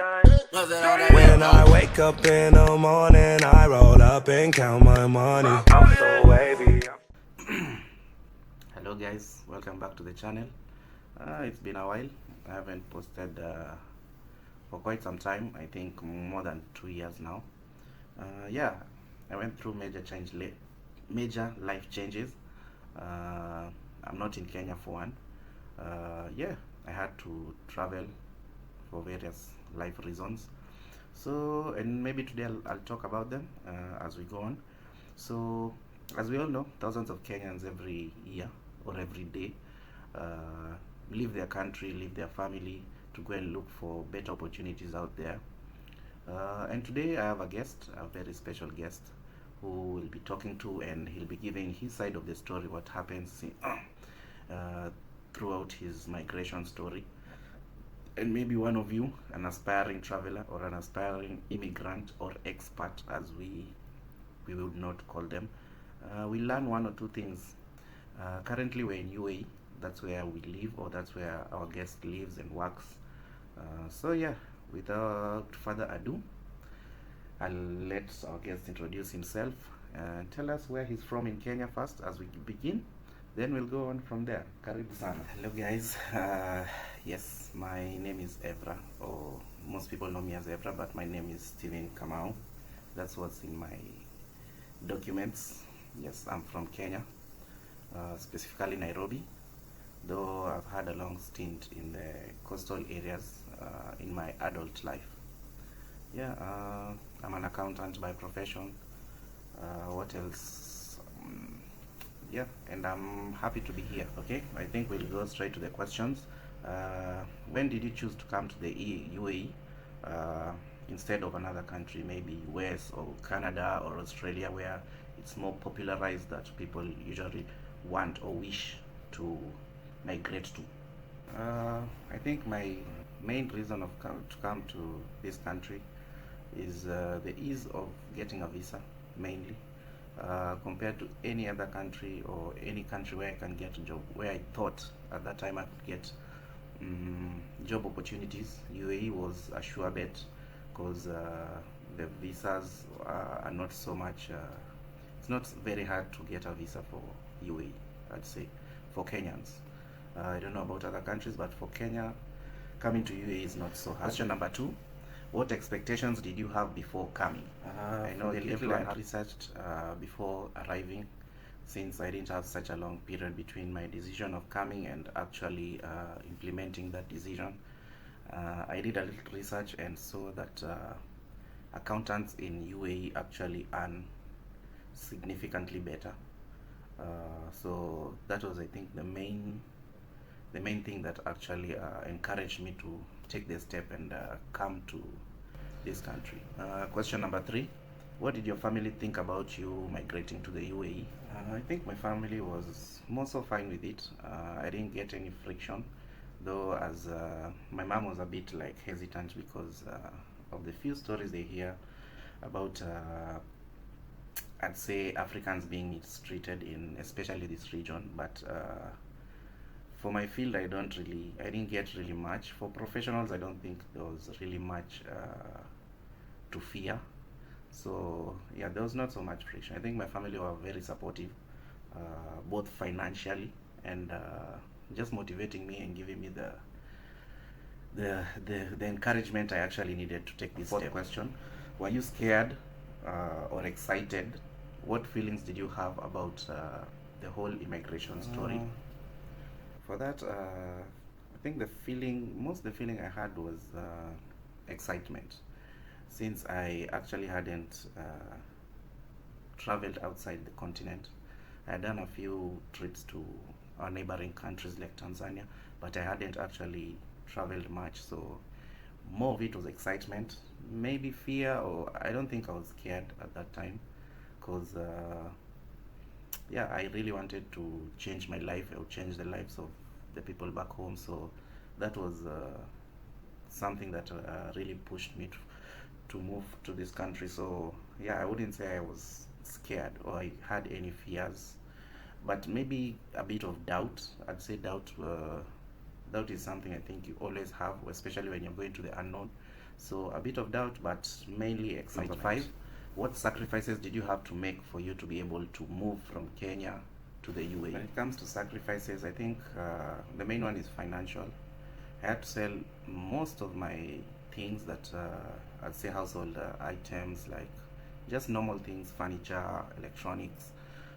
time. When I wake up in the morning, I roll up and count my money. I'm so wavy. Hello guys, welcome back to the channel. It's been a while. I haven't posted for quite some time. I think more than 2 years now. Yeah, I went through major life changes. I'm not in Kenya for one. Yeah, I had to travel for various life reasons. So, and maybe today I'll talk about them as we go on. So, as we all know, thousands of Kenyans every year or every day uh, leave their country, leave their family to go and look for better opportunities out there. And today I have a guest, a very special guest, who will be talking to, and he'll be giving his side of the story, what happens throughout his migration story. And maybe one of you, an aspiring traveler or an aspiring immigrant or expat, as we would not call them, we learn one or two things. Currently, we're in UAE. That's where we live, or that's where our guest lives and works. So yeah, without further ado, I'll let our guest introduce himself and tell us where he's from in Kenya first as we begin. Then we'll go on from there. Karibu sana. Hello guys. Yes, my name is Evra, or most people know me as Evra, but my name is Steven Kamau. That's what's in my documents. Yes, I'm from Kenya, specifically Nairobi, though I've had a long stint in the coastal areas in my adult life. Yeah, I'm an accountant by profession. What else? Yeah, and I'm happy to be here. Okay, I think we'll go straight to the questions. When did you choose to come to the UAE instead of another country, maybe US or Canada or Australia, where it's more popularized that people usually want or wish to migrate to? I think my main reason of to come to this country is the ease of getting a visa, mainly. Compared to any other country or any country where I can get a job, where I thought at that time I could get job opportunities, UAE was a sure bet, because the visas are not so much, it's not very hard to get a visa for UAE, I'd say, for Kenyans. I don't know about other countries, but for Kenya, coming to UAE is not so hard. Question number 2: what expectations did you have before coming? I know the little I researched before arriving, since I didn't have such a long period between my decision of coming and actually implementing that decision. I did a little research and saw that accountants in UAE actually earn significantly better. So that was, I think, the main thing that actually encouraged me to take the step and come to this country. Question number 3: what did your family think about you migrating to the UAE? I think my family was more so fine with it. I didn't get any friction, though, as my mom was a bit like hesitant because of the few stories they hear about I'd say Africans being mistreated in especially this region. But for my field, I didn't get really much. For professionals, I don't think there was really much to fear. So yeah, there was not so much friction. I think my family were very supportive, both financially and just motivating me and giving me the encouragement I actually needed to take this step. Question: were you scared or excited? What feelings did you have about the whole immigration story? For that, I think the feeling I had was excitement, since I actually hadn't traveled outside the continent. I had done a few trips to our neighboring countries like Tanzania, but I hadn't actually traveled much. So more of it was excitement, maybe fear, or I don't think I was scared at that time, because yeah, I really wanted to change my life or change the lives of the people back home. So that was something that really pushed me to move to this country. So yeah, I wouldn't say I was scared or I had any fears, but maybe a bit of doubt. I'd say doubt is something I think you always have, especially when you're going to the unknown. So a bit of doubt, but mainly excitement. Number 5, what sacrifices did you have to make for you to be able to move from Kenya to the UAE? When it comes to sacrifices, I think the main one is financial. I had to sell most of my things that I'd say household items, like just normal things, furniture, electronics.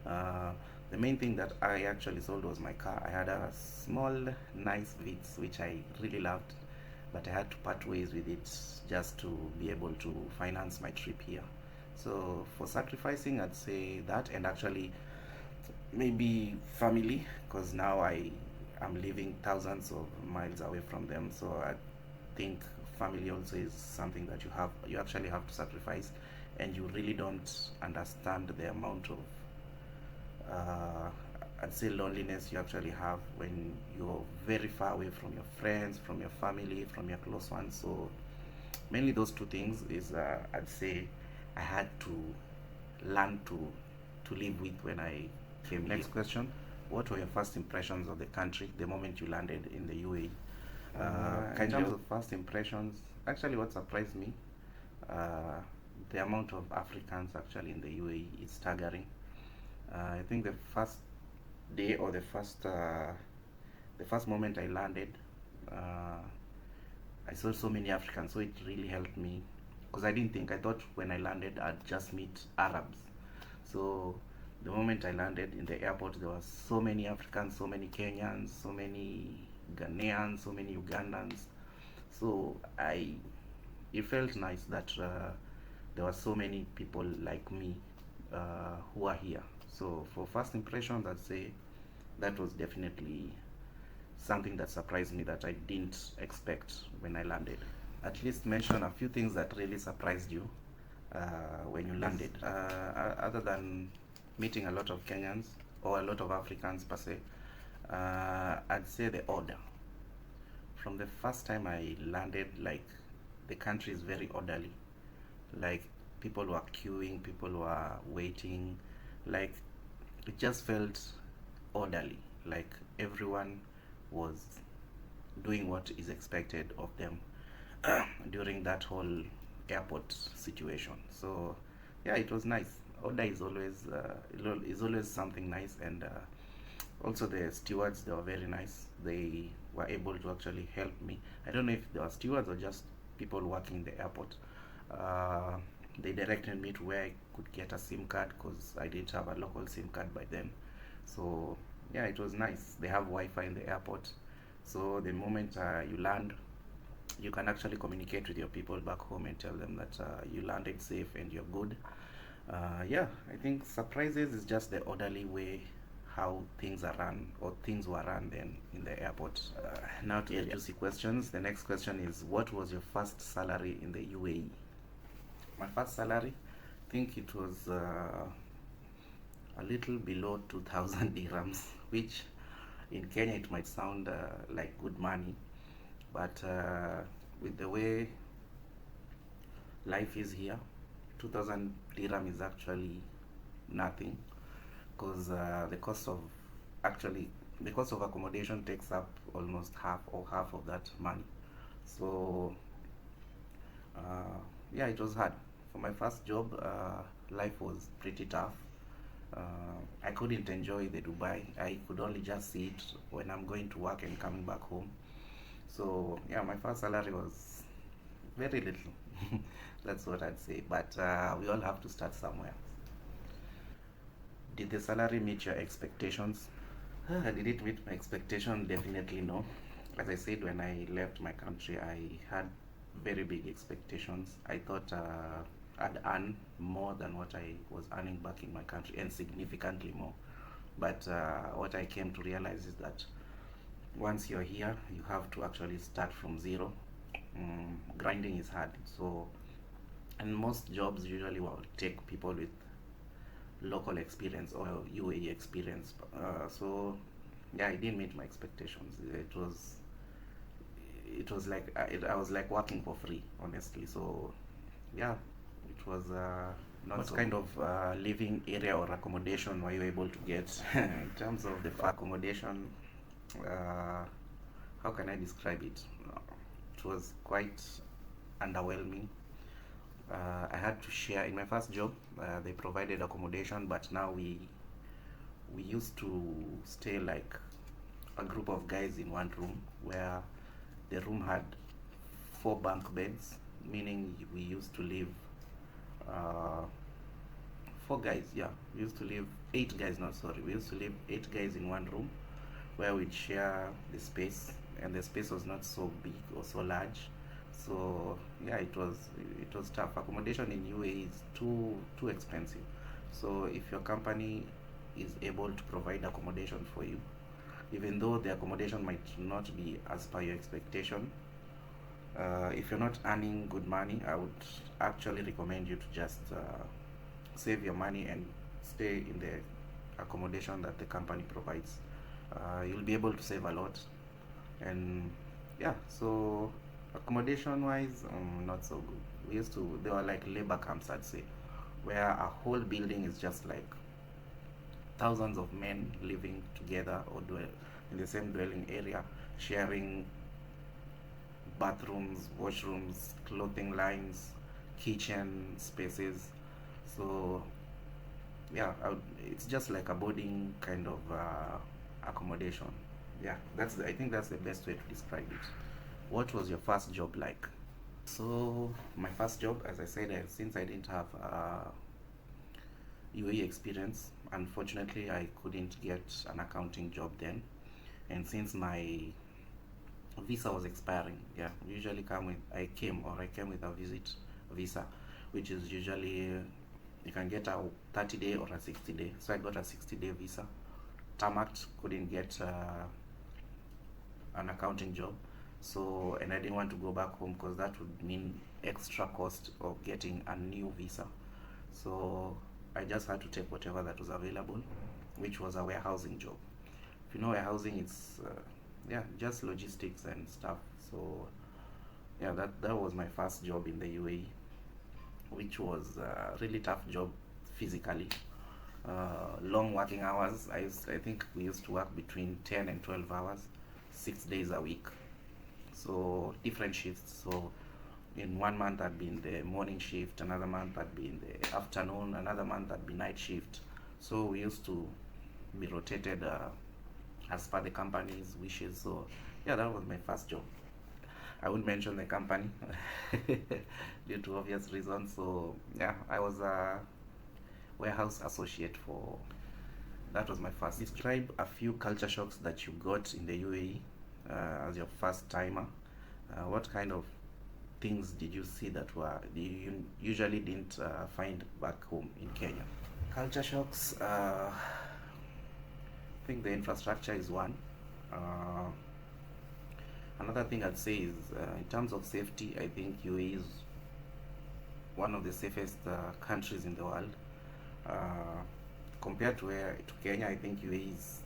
The main thing that I actually sold was my car. I had a small, nice Vitz, which I really loved, but I had to part ways with it just to be able to finance my trip here. So for sacrificing, I'd say that, and actually maybe family, because now I'm living thousands of miles away from them. So I think family also is something that you actually have to sacrifice, and you really don't understand the amount of I'd say loneliness you actually have when you're very far away from your friends, from your family, from your close ones. So mainly those two things is I'd say I had to learn to live with when I came. Next question: what were your first impressions of the country the moment you landed in the UAE? In terms of first impressions, actually what surprised me, the amount of Africans actually in the UAE is staggering. I think the first day, or the first moment I landed, I saw so many Africans, so it really helped me, because I thought when I landed I'd just meet Arabs. So the moment I landed in the airport, there were so many Africans, so many Kenyans, so many Ghanaians, so many Ugandans. So it felt nice that there were so many people like me who are here. So for first impressions, I'd say that was definitely something that surprised me, that I didn't expect when I landed. At least mention a few things that really surprised you when you landed, other than meeting a lot of Kenyans or a lot of Africans per se. I'd say the order. From the first time I landed, like, the country is very orderly. Like, people were queuing, people were waiting, like, it just felt orderly, like everyone was doing what is expected of them during that whole airport situation. So yeah, it was nice. Order is always something nice. And also the stewards, they were very nice. They were able to actually help me. I don't know if they were stewards or just people working in the airport. They directed me to where I could get a SIM card, because I didn't have a local SIM card by then. So yeah, it was nice. They have Wi-Fi in the airport, so the moment you land, you can actually communicate with your people back home and tell them that you landed safe and you're good. Yeah, I think surprises is just the orderly way how things are run, or things were run then in the airport. Now to the juicy questions. The next question is, what was your first salary in the UAE? My first salary, I think it was a little below 2,000 dirhams, which in Kenya it might sound like good money, but with the way life is here, 2,000 dirham is actually nothing, because the cost of accommodation takes up almost half of that money. So yeah, it was hard. For my first job, life was pretty tough. I couldn't enjoy the Dubai. I could only just see it when I'm going to work and coming back home. So yeah, my first salary was very little. That's what I'd say. But we all have to start somewhere. Did the salary meet your expectations? Did it meet my expectation? Definitely no. As I said, when I left my country, I had very big expectations. I thought I'd earn more than what I was earning back in my country, and significantly more. But what I came to realize is that once you're here, you have to actually start from zero. Grinding is hard. So, and most jobs usually will take people with local experience or UAE experience. So yeah, it didn't meet my expectations. It was like I was like working for free, honestly. So yeah, it was not. What kind of living area or accommodation were you able to get? In terms of the accommodation, how can I describe it? It was quite underwhelming. I had to share in my first job. They provided accommodation, but now we used to stay like a group of guys in one room, where the room had 4 bunk beds, meaning we used to live uh, 4 guys. Yeah, we used to live 8 guys. Not sorry, we used to live 8 guys in one room, where we'd share the space, and the space was not so big or so large. So yeah, it was tough. Accommodation in UAE is too expensive. So if your company is able to provide accommodation for you, even though the accommodation might not be as per your expectation, if you're not earning good money, I would actually recommend you to just save your money and stay in the accommodation that the company provides. You'll be able to save a lot. And yeah, so accommodation wise, not so good. They were like labor camps, I'd say, where a whole building is just like thousands of men living together or dwell in the same dwelling area, sharing bathrooms, washrooms, clothing lines, kitchen spaces. So yeah, it's just like a boarding kind of accommodation. Yeah, I think that's the best way to describe it. What was your first job like? So my first job, as I said, since I didn't have UAE experience, unfortunately I couldn't get an accounting job then. And since my visa was expiring, yeah, usually I came with a visit visa, which is usually you can get a 30-day or a 60-day. So I got a 60-day visa. Tamaked, couldn't get an accounting job. So, and I didn't want to go back home because that would mean extra cost of getting a new visa. So I just had to take whatever that was available, which was a warehousing job. If you know warehousing, it's yeah, just logistics and stuff. So yeah, that was my first job in the UAE, which was a really tough job physically. Long working hours. I think we used to work between 10 and 12 hours, 6 days a week. So different shifts. So in one month I'd be in the morning shift, another month I'd be in the afternoon, another month I'd be night shift. So we used to be rotated as per the company's wishes. So yeah, that was my first job. I wouldn't mention the company due to obvious reasons. So yeah, I was a warehouse associate for that was my first. Describe a few culture shocks that you got in the UAE as your first timer. What kind of things did you see that you usually didn't find back home in Kenya? Culture shocks. I think the infrastructure is one. Uh, Another thing I'd say is in terms of safety, I think UAE is one of the safest countries in the world. Uh, Compared to Kenya, I think UAE is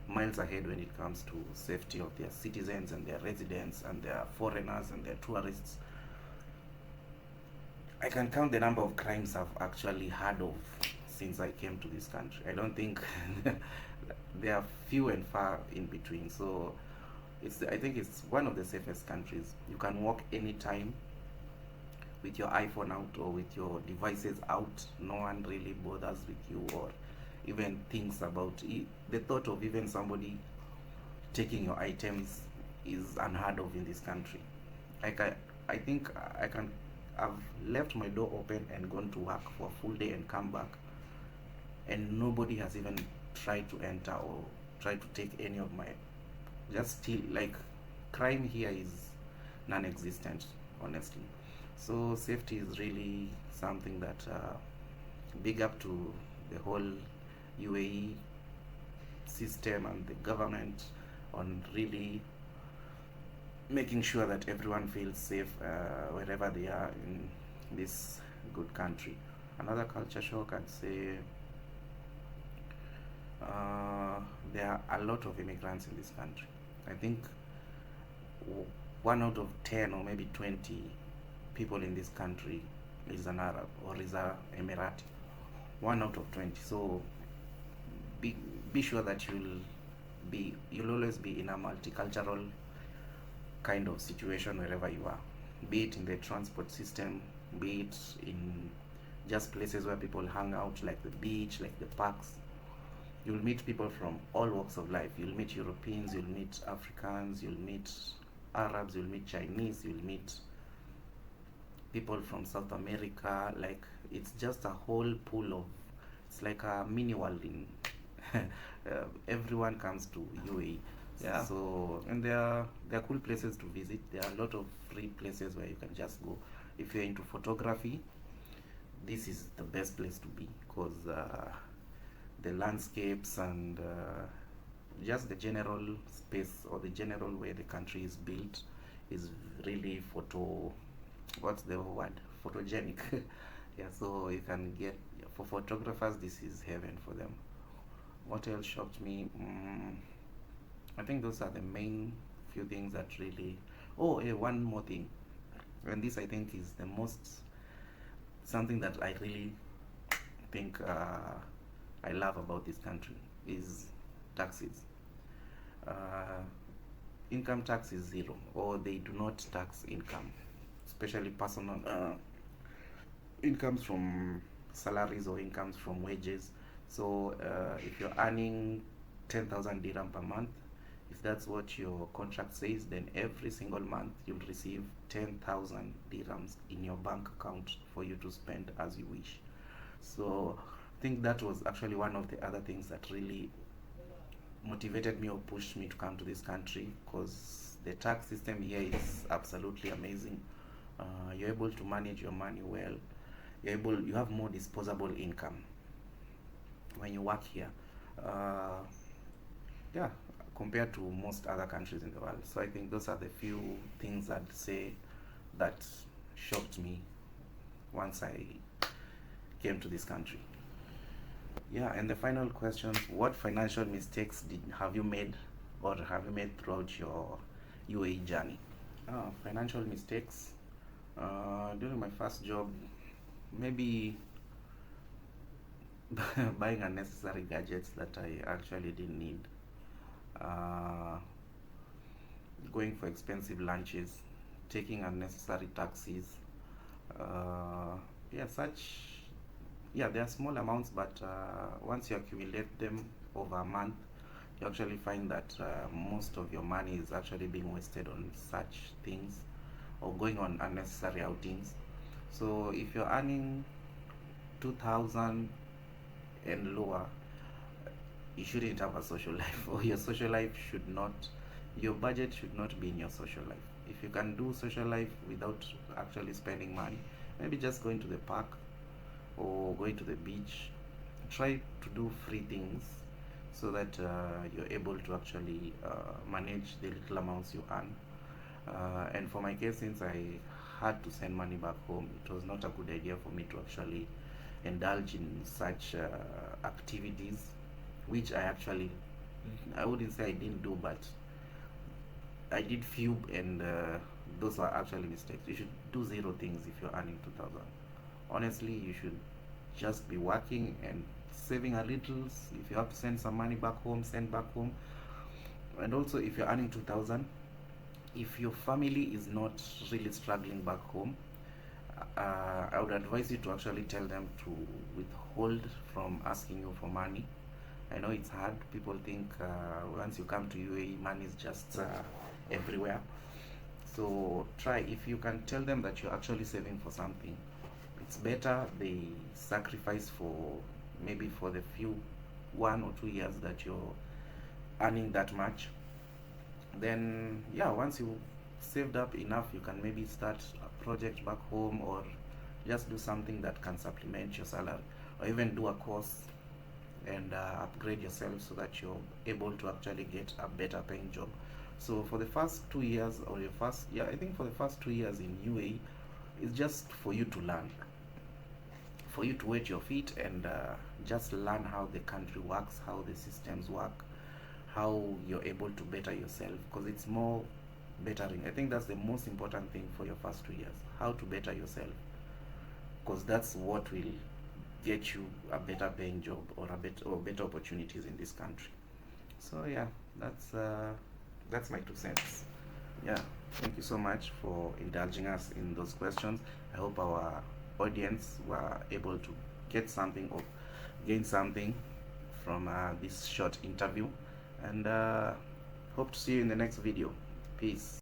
miles ahead when it comes to safety of their citizens and their residents and their foreigners and their tourists. I can count the number of crimes I've actually heard of since I came to this country. I don't think they are few and far in between. So I think it's one of the safest countries. You can walk anytime with your iPhone out or with your devices out. No one really bothers with you or even thinks about it. The thought of even somebody taking your items is unheard of in this country. I think I've left my door open and gone to work for a full day and come back, and nobody has even tried to enter or try to take any of my, just still like, crime here is non-existent, honestly. So safety is really something that big up to the whole UAE system and the government on really making sure that everyone feels safe wherever they are in this good country. Another culture shock, I'd say, there are a lot of immigrants in this country. I think 1 out of 10 or maybe 20 people in this country is an Arab or is a Emirati. 1 out of 20. So be sure that you'll always be in a multicultural kind of situation wherever you are. be it in the transport system, be it in just places where people hang out, like the beach, like the parks. You'll meet people from all walks of life. You'll meet Europeans, you'll meet Africans, you'll meet Arabs, you'll meet Chinese, you'll meet people from South America. Like, it's just a whole pool of, it's like a mini world in everyone comes to UAE. Yeah. So, and there are cool places to visit. There are a lot of free places where you can just go. If you're into photography, this is the best place to be, because the landscapes and just the general space, or the general way the country is built, is really what's the word, photogenic. Yeah, so you can get, for photographers, this is heaven for them. What else shocked me? I think those are the main few things that really. Oh, one more thing, and this I think is the most, something that I really think I love about this country, is taxes. Uh, Income tax is zero, or they do not tax income, especially personal incomes from salaries, or incomes from wages. So if you're earning 10,000 dirham per month, if that's what your contract says, then every single month you'll receive 10,000 dirhams in your bank account for you to spend as you wish. So I think that was actually one of the other things that really motivated me or pushed me to come to this country, because the tax system here is absolutely amazing. You're able to manage your money well. You have more disposable income when you work here. Yeah, compared to most other countries in the world. So I think those are the few things I'd say that shocked me once I came to this country. Yeah, and the final questions: what financial mistakes have you made, or have you made throughout your UAE journey? Financial mistakes. During my first job, maybe buying unnecessary gadgets that I actually didn't need, uh, going for expensive lunches, taking unnecessary taxis. Yeah, there are small amounts, but once you accumulate them over a month, you actually find that most of your money is actually being wasted on such things, or going on unnecessary outings. So if you're earning 2,000 and lower, you shouldn't have a social life, or your social life should not, your budget should not be in your social life. If you can do social life without actually spending money, maybe just going to the park or going to the beach, try to do free things, so that you're able to actually manage the little amounts you earn. And for my case, since I had to send money back home, it was not a good idea for me to actually indulge in such activities, which I wouldn't say I didn't do, but I did few, and those are actually mistakes. You should do zero things if you're earning 2,000. Honestly, you should just be working and saving a little. If you have to send some money back home, send back home. And also, if you're earning 2,000, if your family is not really struggling back home, I would advise you to actually tell them to withhold from asking you for money. I know it's hard. People think once you come to UAE, money is just everywhere. So try, if you can tell them that you're actually saving for something, it's better they sacrifice for, maybe for the few 1 or 2 years that you're earning that much. Then yeah, once you saved up enough, you can maybe start a project back home, or just do something that can supplement your salary, or even do a course and upgrade yourself, so that you're able to actually get a better paying job. So for the first 2 years, or your first, yeah, I think for the first 2 years in UAE, it's just for you to learn, for you to wet your feet, and just learn how the country works, how the systems work, how you're able to better yourself, because it's more bettering. I think that's the most important thing for your first 2 years, how to better yourself, because that's what will get you a better paying job, or better opportunities in this country. So yeah, that's my 2 cents. yeah, thank you so much for indulging us in those questions. I hope our audience were able to get something or gain something from this short interview, and hope to see you in the next video. Peace.